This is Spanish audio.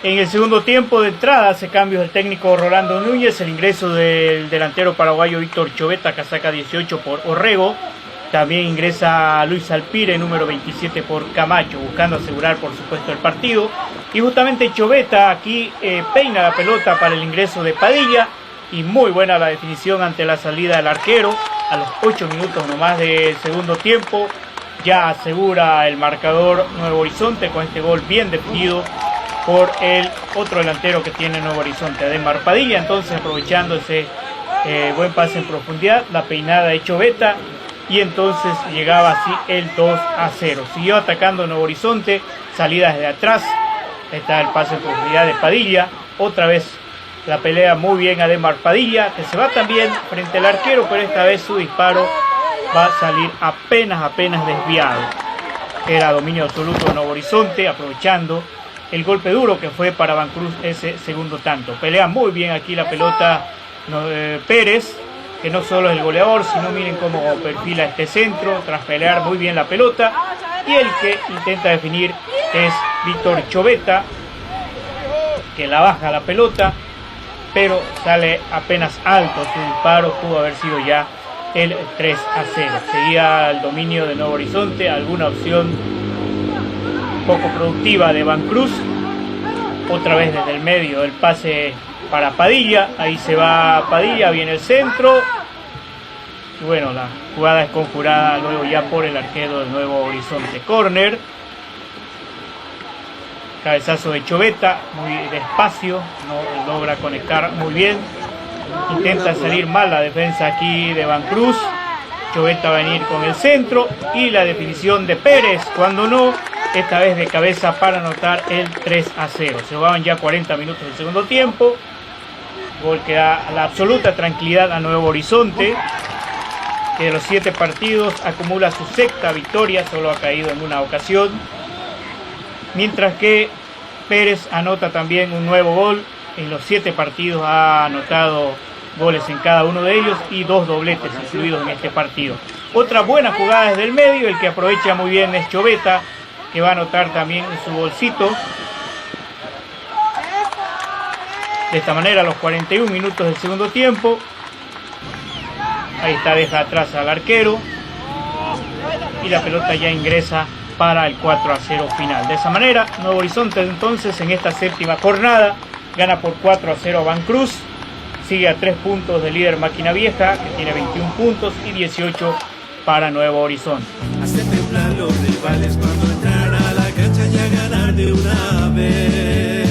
En el segundo tiempo de entrada hace cambios el técnico Rolando Núñez, el ingreso del delantero paraguayo Víctor Chovetta, casaca 18 por Orrego. También ingresa Luis Alpire, número 27 por Camacho, buscando asegurar por supuesto el partido. Y justamente Chovetta aquí peina la pelota para el ingreso de Padilla. Y muy buena la definición ante la salida del arquero. A los 8 minutos nomás del segundo tiempo ya asegura el marcador Nuevo Horizonte con este gol bien definido por el otro delantero que tiene Nuevo Horizonte, Ademar Padilla. Entonces, aprovechando ese buen pase en profundidad, la peinada de Chovetta, y entonces llegaba así el 2-0. Siguió atacando Nuevo Horizonte, salida desde atrás, está el pase en profundidad de Padilla, otra vez la pelea muy bien Ademar Padilla, que se va también frente al arquero, pero esta vez su disparo va a salir apenas desviado. Era dominio absoluto de Nuevo Horizonte, aprovechando el golpe duro que fue para Vancruz ese segundo tanto. Pelea muy bien aquí la pelota Pérez, que no solo es el goleador, sino miren cómo perfila este centro, tras pelear muy bien la pelota. Y el que intenta definir es Víctor Chovetta, que la baja la pelota, pero sale apenas alto su disparo, pudo haber sido ya el 3-0. Seguía el dominio de Nuevo Horizonte, alguna opción poco productiva de Vancruz, otra vez desde el medio el pase para Padilla, ahí se va Padilla, viene el centro, y bueno, la jugada es conjurada luego ya por el arquero de Nuevo Horizonte. Córner, cabezazo de Chovetta, muy despacio, no logra conectar muy bien, intenta salir mal la defensa aquí de Vancruz. Chovetta va a venir con el centro y la definición de Pérez, cuando no, esta vez de cabeza para anotar el 3-0. Se van ya 40 minutos del segundo tiempo. Gol que da la absoluta tranquilidad a Nuevo Horizonte, que de los 7 partidos acumula su 6ª victoria, solo ha caído en una ocasión. Mientras que Pérez anota también un nuevo gol. En los 7 partidos ha anotado goles en cada uno de ellos y 2 dobletes incluidos en este partido. Otra buena jugada desde el medio, el que aprovecha muy bien es Chovetta, que va a anotar también en su bolsito. De esta manera, a los 41 minutos del segundo tiempo, ahí está, deja atrás al arquero y la pelota ya ingresa para el 4-0 final. De esa manera, Nuevo Horizonte entonces en esta 7ª jornada gana por 4-0 a Vancruz. Sigue a 3 puntos del líder Máquina Vieja, que tiene 21 puntos, y 18 para Nuevo Horizonte. Hace temblar los rivales cuando entrar a la cancha y a ganar de una vez.